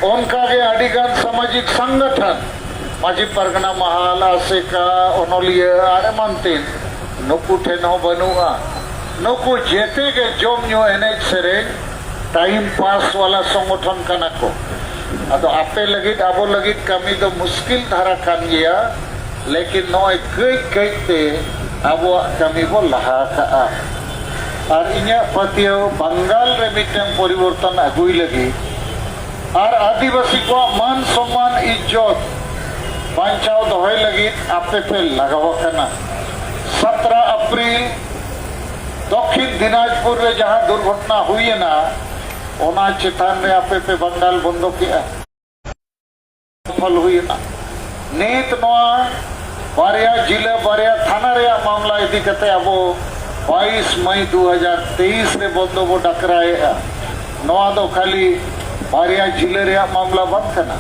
उनका के आदिगान सामाजिक संगठन माजी परगना महाल आसेका ओनोलिया आरे मानतीन नुकु ठेन हो बनुआ नुकु जेते के जोम न्यू एनेज सेरेन टाइम पास वाला संगठन कना को अदो आपे लगित आबो लगित कमी तो मुश्किल धारा कान गया लेकिन नॉय कई कई ते आबो कमी को लहा का और इन्या पतियो बंगाल रे मिटन परिवर्तन अगुई लगी और आदिवासी को मान सम्मान इज्जत बांचाव दोहय लगी आपे पे लगाव करना 17 अप्रैल दक्षिण दिनाजपुर में जहां दुर्घटना हुई है ना ओना चितान में आपे पे बंगाल बंदो किया सफल हुई ना नीत नोआ बारिया जिला बारिया थाना रे मामला इदी कते अब 22 मई 2023 रे बंदो बो डकराए नोआ दो खाली बारिया जिले रे मामला बंद करना